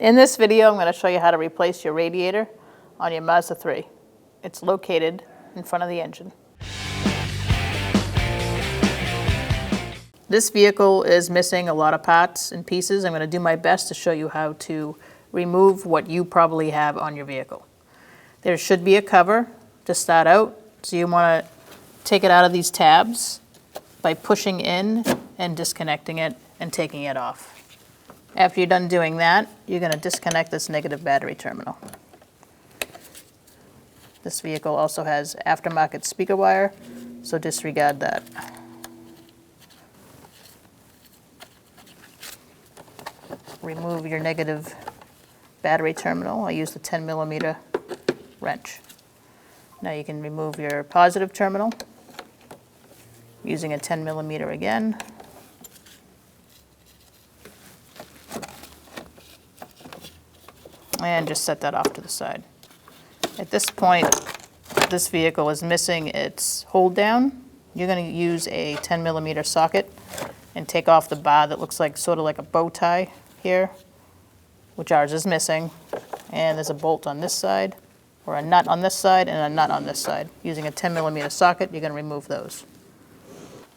In this video, I'm going to show you how to replace your radiator on your Mazda 3. It's located in front of the engine. This vehicle is missing a lot of parts and pieces. I'm going to do my best to show you how to remove what you probably have on your vehicle. There should be a cover to start out, so you want to take it out of these tabs by pushing in and disconnecting it and taking it off. After you're done doing that, you're going to disconnect this negative battery terminal. This vehicle also has aftermarket speaker wire, so disregard that. Remove your negative battery terminal. I use the 10mm wrench. Now you can remove your positive terminal using a 10mm again. And just set that off to the side. At this point, this vehicle is missing its hold down. You're going to use a 10mm socket and take off the bar that looks like sort of like a bow tie here, which ours is missing. And there's a bolt on this side, or a nut on this side, and a nut on this side. Using a 10mm socket, you're going to remove those.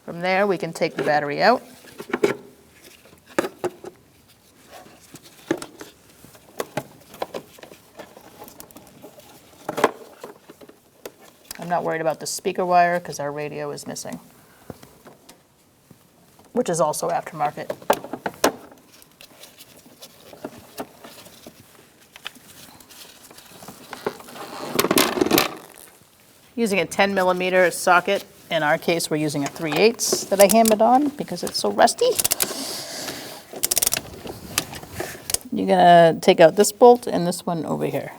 From there, we can take the battery out. I'm not worried about the speaker wire because our radio is missing, which is also aftermarket. Using a 10mm socket, in our case we're using a 3/8 that I hammered on because it's so rusty. You're going to take out this bolt and this one over here.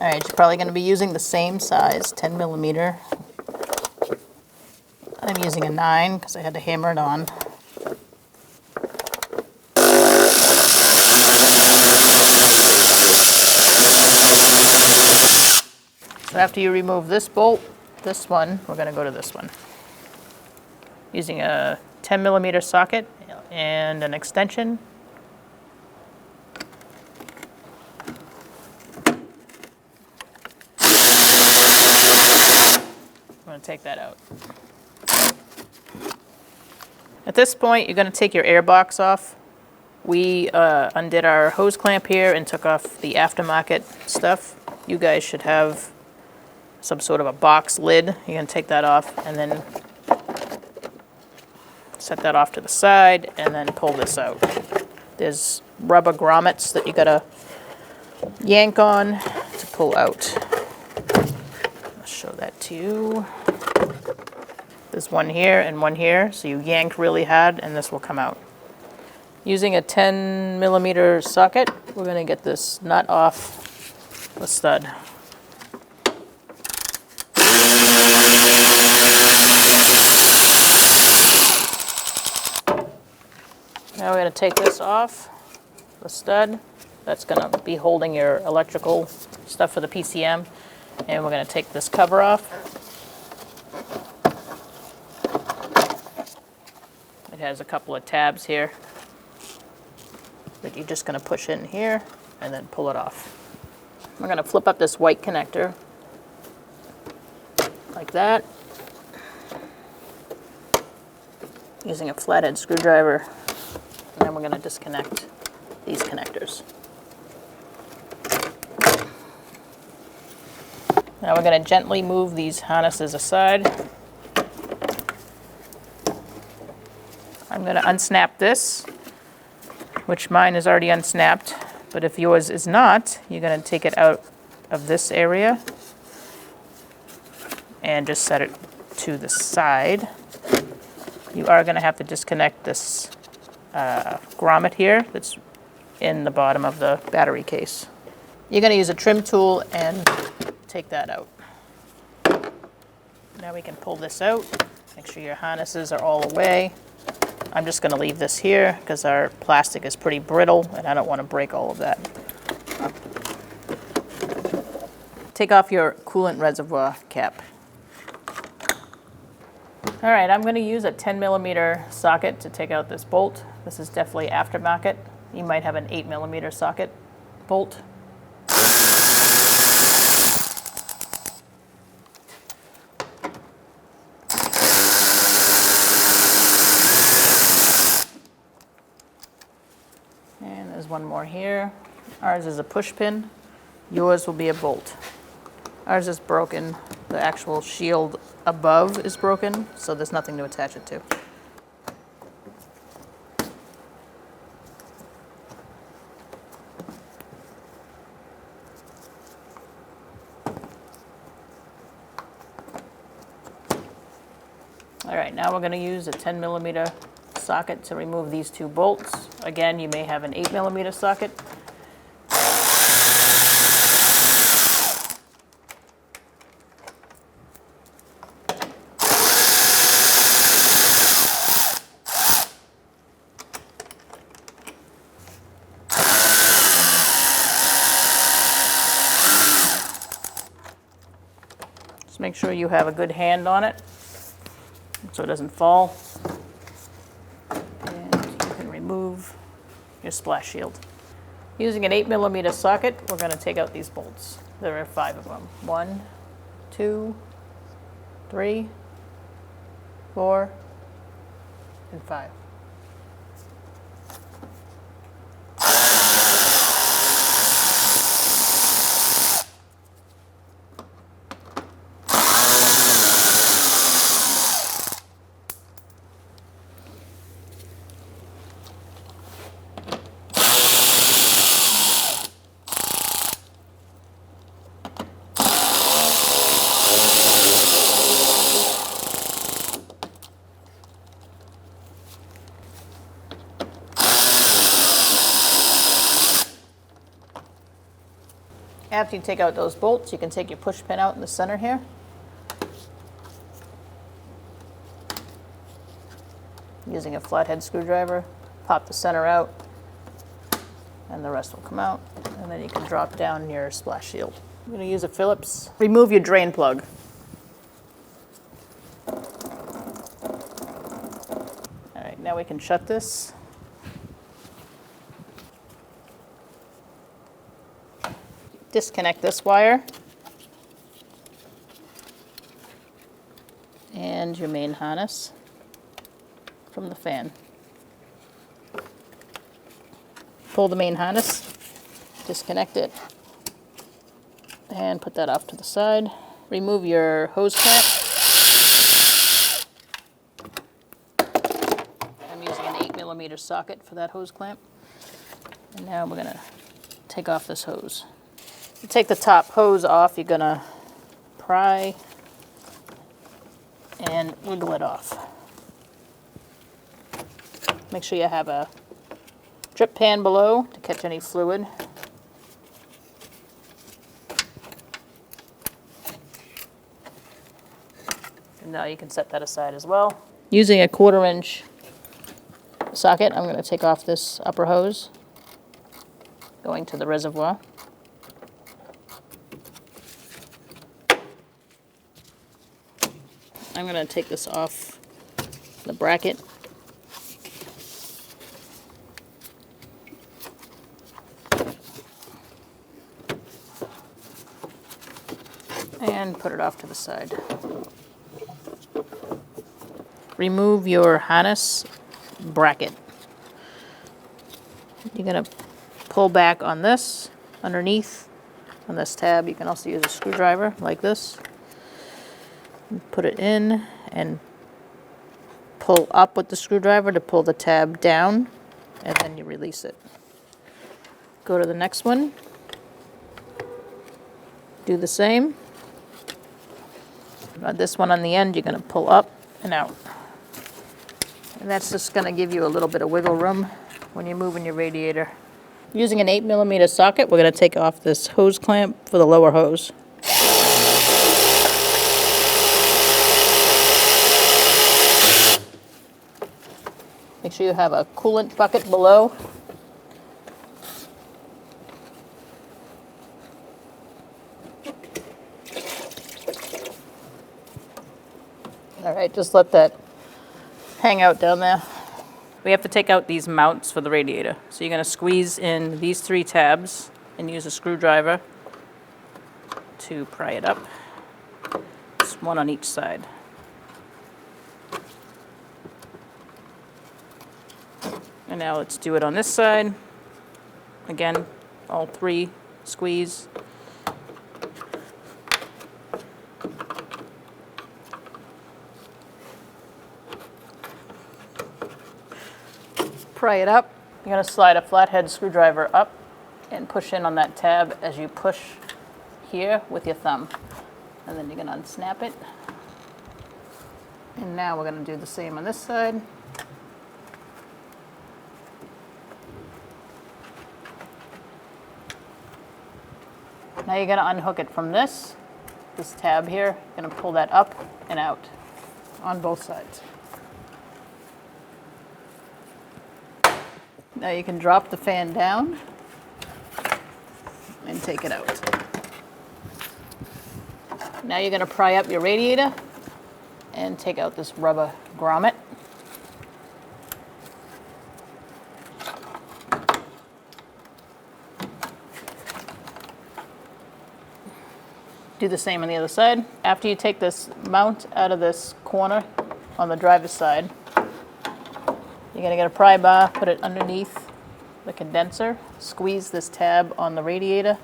Alright, you're probably going to be using the same size, 10mm. I'm using a 9 because I had to hammer it on. So after you remove this bolt, this one, we're going to go to this one. Using a 10mm socket and an extension. I'm going to take that out. At this point, you're going to take your air box off. We undid our hose clamp here and took off the aftermarket stuff. You guys should have some sort of a box lid. You're going to take that off and then set that off to the side and then pull this out. There's rubber grommets that you got to yank on to pull out. I'll show that to you. There's one here and one here, so you yank really hard and this will come out. Using a 10mm socket, we're going to get this nut off the stud. Now we're going to take this off the stud. That's going to be holding your electrical stuff for the PCM. And we're going to take this cover off. It has a couple of tabs here that you're just going to push in here and then pull it off. We're going to flip up this white connector like that, using a flathead screwdriver, and then we're going to disconnect these connectors. Now we're going to gently move these harnesses aside. I'm going to unsnap this, which mine is already unsnapped, but if yours is not, you're going to take it out of this area and just set it to the side. You are going to have to disconnect this grommet here that's in the bottom of the battery case. You're going to use a trim tool and take that out. Now we can pull this out. Make sure your harnesses are all away. I'm just going to leave this here because our plastic is pretty brittle and I don't want to break all of that. Take off your coolant reservoir cap. All right, I'm going to use a 10 millimeter socket to take out this bolt. This is definitely aftermarket. You might have an 8 millimeter socket bolt. And there's one more here. Ours is a push pin. Yours will be a bolt. Ours is broken. The actual shield above is broken, so there's nothing to attach it to. All right, now we're going to use a 10 millimeter socket to remove these two bolts. Again, you may have an 8 millimeter socket. Just make sure you have a good hand on it so it doesn't fall. And you can remove your splash shield. Using an 8 millimeter socket, we're going to take out these bolts. There are 5 of them. 1, 2, 3, 4, and 5. After you take out those bolts, you can take your push pin out in the center here. Using a flathead screwdriver, pop the center out, and the rest will come out. And then you can drop down your splash shield. I'm going to use a Phillips. Remove your drain plug. All right, now we can shut this. Disconnect this wire and your main harness from the fan. Pull the main harness, disconnect it, and put that off to the side. Remove your hose clamp. I'm using an 8 millimeter socket for that hose clamp. And now we're going to take off this hose. To take the top hose off, you're going to pry and wiggle it off. Make sure you have a drip pan below to catch any fluid. And now you can set that aside as well. Using a 1/4 inch socket, I'm going to take off this upper hose going to the reservoir. I'm going to take this off the bracket. And put it off to the side. Remove your harness bracket. You're going to pull back on this, underneath, on this tab. You can also use a screwdriver like this. Put it in and pull up with the screwdriver to pull the tab down, and then you release it. Go to the next one. Do the same. This one on the end, you're going to pull up and out. And that's just going to give you a little bit of wiggle room when you're moving your radiator. Using an 8 millimeter socket, we're going to take off this hose clamp for the lower hose. Make sure you have a coolant bucket below. All right, Just let that hang out down there. We have to take out these mounts for the radiator. So you're going to squeeze in these 3 tabs and use a screwdriver to pry it up. Just one on each side. And now let's do it on this side. Again, all 3 squeeze. Pry it up. You're going to slide a flathead screwdriver up and push in on that tab as you push here with your thumb. And then you're going to unsnap it. And now we're going to do the same on this side. Now you're going to unhook it from this tab here. You're going to pull that up and out on both sides. Now you can drop the fan down and take it out. Now you're going to pry up your radiator and take out this rubber grommet. Do the same on the other side. After you take this mount out of this corner on the driver's side, you're going to get a pry bar, put it underneath the condenser, squeeze this tab on the radiator.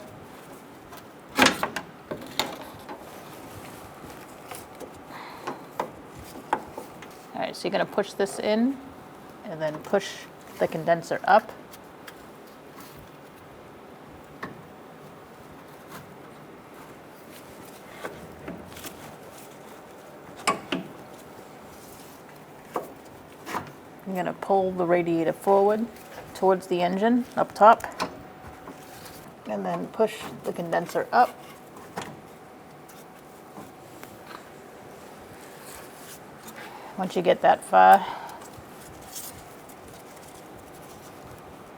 All right, so you're going to push this in and then push the condenser up. You're going to pull the radiator forward towards the engine up top and then push the condenser up. Once you get that far,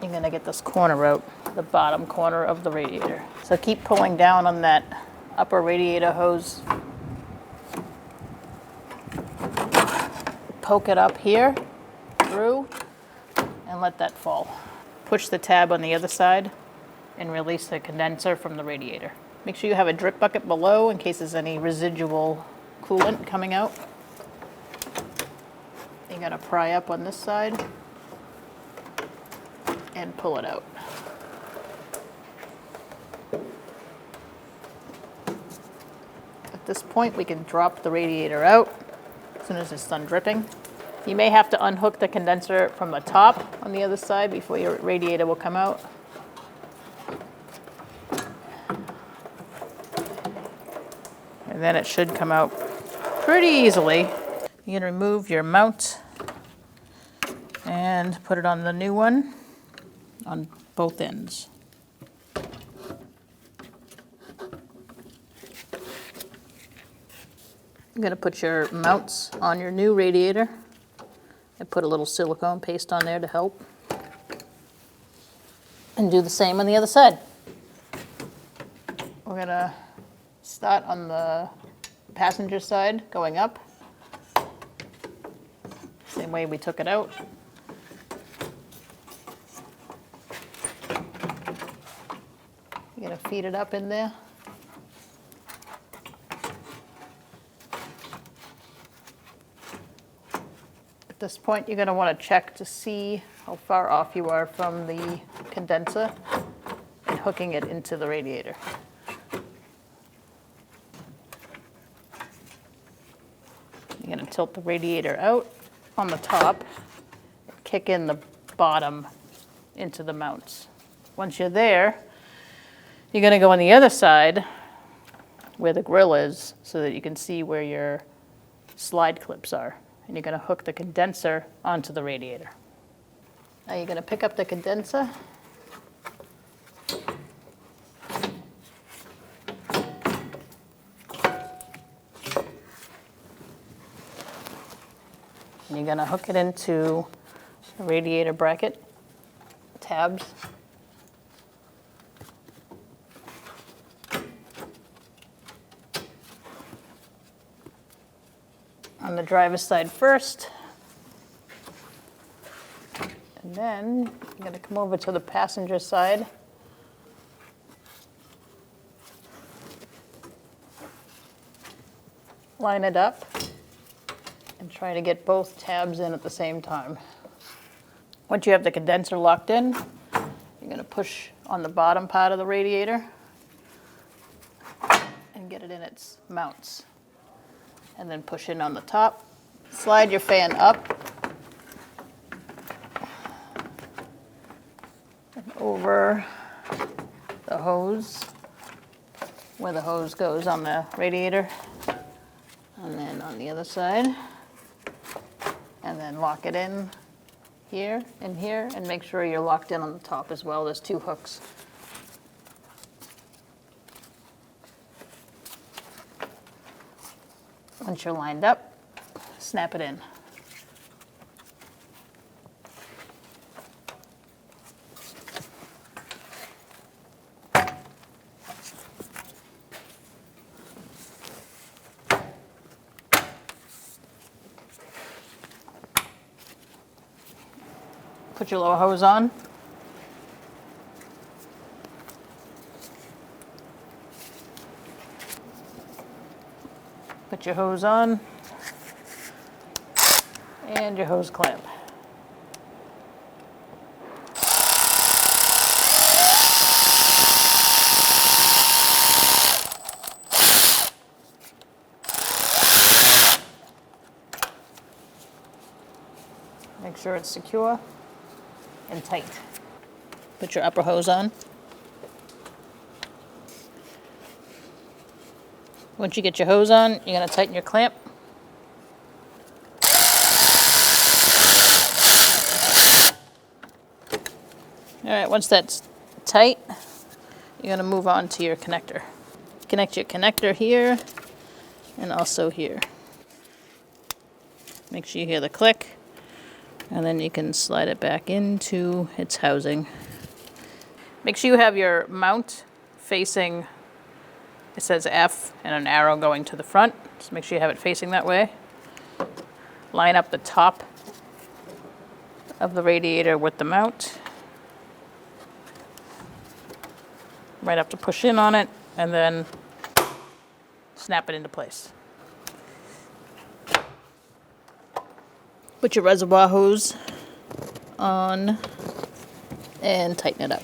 you're going to get this corner out, the bottom corner of the radiator. So keep pulling down on that upper radiator hose. Poke it up here through and let that fall. Push the tab on the other side and release the condenser from the radiator. Make sure you have a drip bucket below in case there's any residual coolant coming out. You're going to pry up on this side and pull it out. At this point, we can drop the radiator out as soon as it's done dripping. You may have to unhook the condenser from the top on the other side before your radiator will come out. And then it should come out pretty easily. You're going to remove your mount and put it on the new one on both ends. You're going to put your mounts on your new radiator. I put a little silicone paste on there to help. And do the same on the other side. We're going to start on the passenger side going up. Same way we took it out. You're going to feed it up in there. At this point, you're going to want to check to see how far off you are from the condenser and hooking it into the radiator. You're going to tilt the radiator out on the top, kick in the bottom into the mounts. Once you're there, you're going to go on the other side where the grill is so that you can see where your slide clips are. And you're going to hook the condenser onto the radiator. Now you're going to pick up the condenser. And you're going to hook it into the radiator bracket tabs. On on the driver's side first. And then I'm going to come over to the passenger side. Line it up and try to get both tabs in at the same time. Once you have the condenser locked in, you're going to push on the bottom part of the radiator and get it in its mounts. And then push in on the top. Slide your fan up and over the hose, where the hose goes on the radiator. And then on the other side. And then lock it in here and here, and make sure you're locked in on the top as well. There's 2 hooks. Once you're lined up, snap it in. Put your lower hose on. Put your hose on and your hose clamp. Make sure it's secure and tight. Put your upper hose on. Once you get your hose on, you're going to tighten your clamp. All right, once that's tight, you're going to move on to your connector. Connect your connector here and also here. Make sure you hear the click. And then you can slide it back into its housing. Make sure you have your mount facing, it says F and an arrow going to the front. Just make sure you have it facing that way. Line up the top of the radiator with the mount. Right up to push in on it, and then snap it into place. Put your reservoir hose on and tighten it up.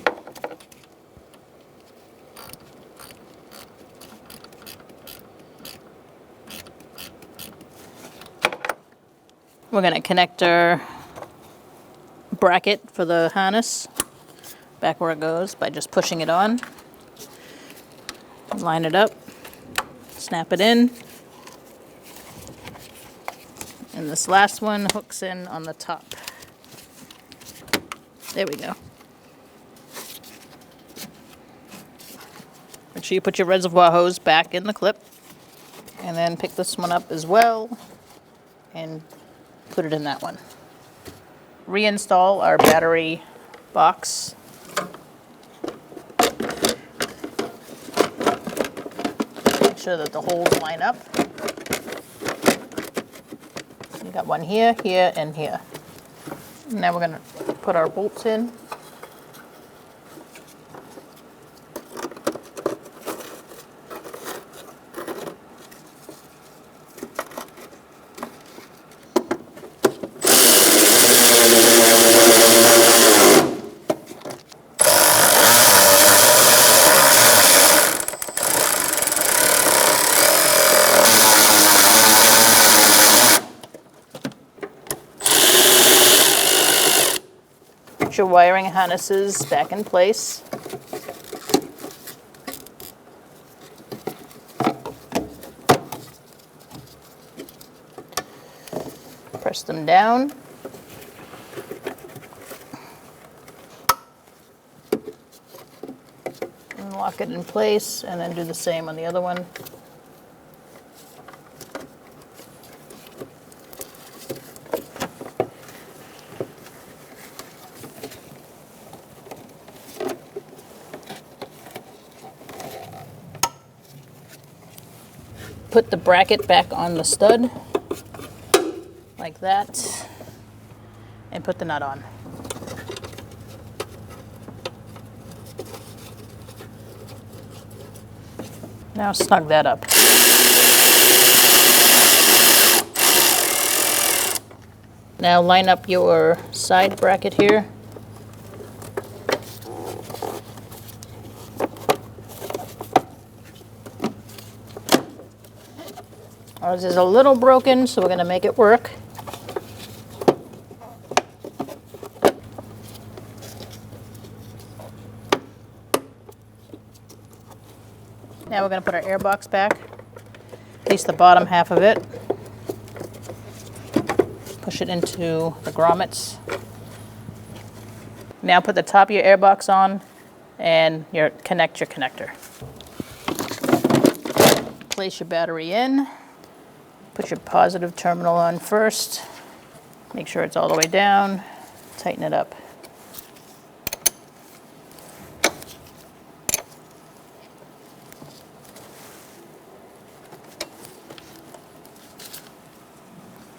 We're going to connect our bracket for the harness back where it goes by just pushing it on. Line it up, snap it in. And this last one hooks in on the top. There we go. Make sure you put your reservoir hose back in the clip. And then pick this one up as well and put it in that one. Reinstall our battery box. Make sure that the holes line up. We got one here, here, and here. Now we're going to put our bolts in. Put your wiring harnesses back in place. Press them down. And lock it in place, and then do the same on the other one. Put the bracket back on the stud. that and put the nut on. Now snug that up. Now line up your side bracket here. Ours is a little broken, so we're going to make it work. Now we're going to put our air box back, at least the bottom half of it. Push it into the grommets. Now put the top of your air box on and connect your connector. Place your battery in. Put your positive terminal on first. Make sure it's all the way down. Tighten it up.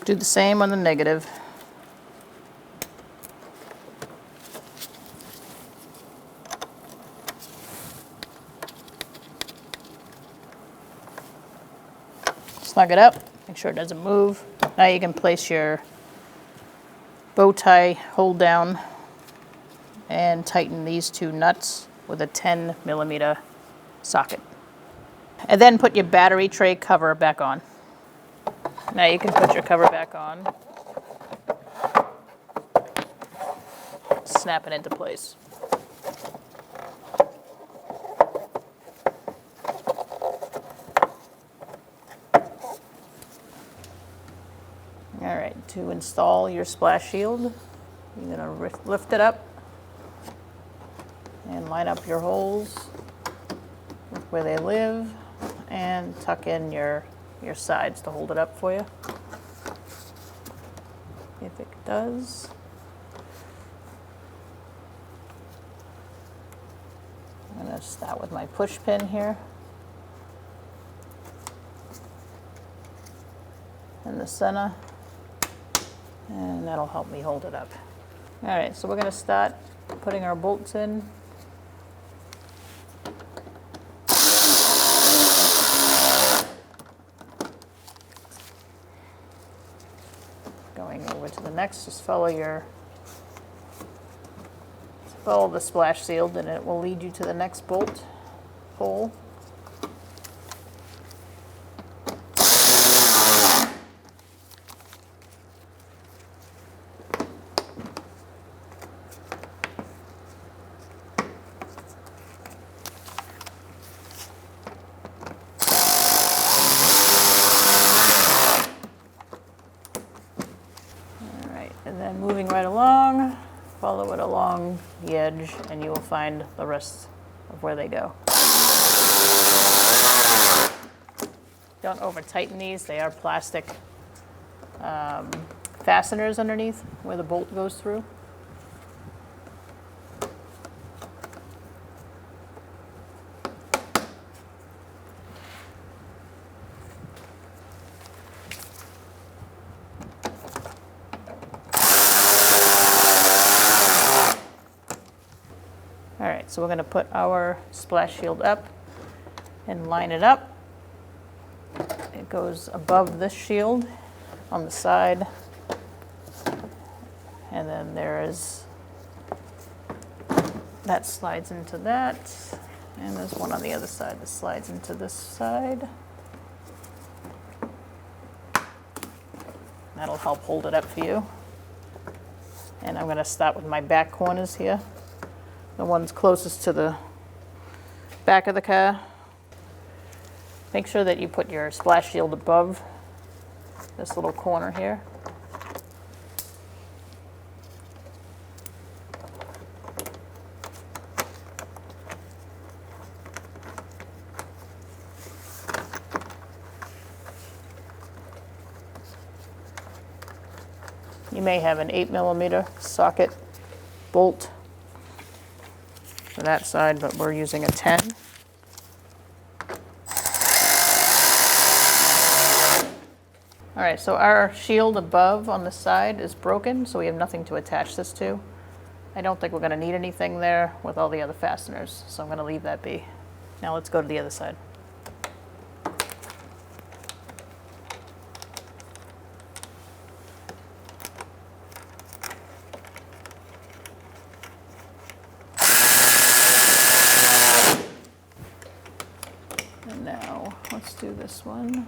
Do the same on the negative. Snug it up, make sure it doesn't move. Now you can place your bow tie hold down and tighten these two nuts with a 10mm socket. And then put your battery tray cover back on. Now you can put your cover back on. Snap it into place. All right, to install your splash shield, you're going to lift it up and line up your holes with where they live and tuck in your sides to hold it up for you. If it does. I'm going to start with my push pin here. In the center. And that'll help me hold it up. All right, so we're going to start putting our bolts in. Going over to the next, just follow the splash shield and it will lead you to the next bolt hole. And then moving right along, follow it along the edge and you will find the rest of where they go. Don't over tighten these, they are plastic fasteners underneath where the bolt goes through. All right, so we're going to put our splash shield up and line it up. It goes above this shield on the side. And then that slides into that. And there's one on the other side that slides into this side. That'll help hold it up for you. And I'm going to start with my back corners here. The ones closest to the back of the car. Make sure that you put your splash shield above this little corner here. You may have an 8mm socket bolt for that side, but we're using a 10. All right, right, so our shield above on the side is broken, so we have nothing to attach this to. I don't think we're going to need anything there with all the other fasteners, so I'm going to leave that be. Now let's go to the other side. And now let's do this one.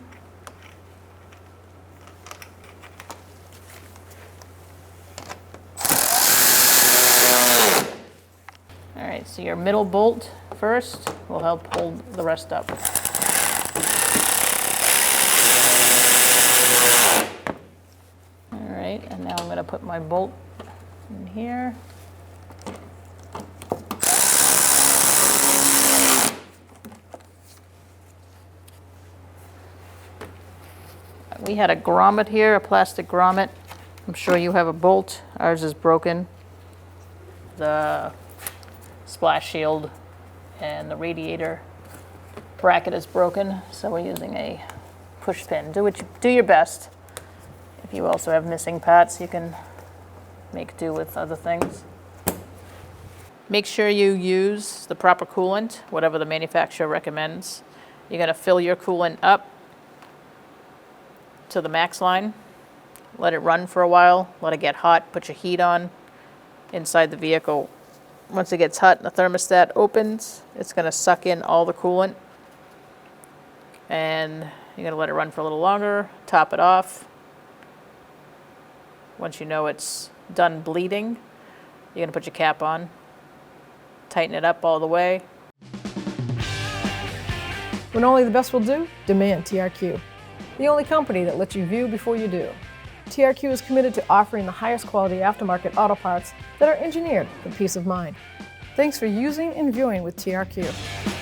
All right, so your middle bolt first will help hold the rest up. All right, and now I'm going to put my bolt in here. We had a grommet here, a plastic grommet. I'm sure you have a bolt. Ours is broken. The splash shield and the radiator bracket is broken, so we're using a push pin. Do your best. If you also have missing parts, you can make do with other things. Make sure you use the proper coolant, whatever the manufacturer recommends. You're going to fill your coolant up to the max line. Let it run for a while. Let it get hot. Put your heat on inside the vehicle. Once it gets hot and the thermostat opens, it's going to suck in all the coolant. And you're going to let it run for a little longer. Top it off. Once you know it's done bleeding, you're going to put your cap on. Tighten it up all the way. When only the best will do, demand TRQ. The only company that lets you view before you do. TRQ is committed to offering the highest quality aftermarket auto parts that are engineered for peace of mind. Thanks for using and viewing with TRQ.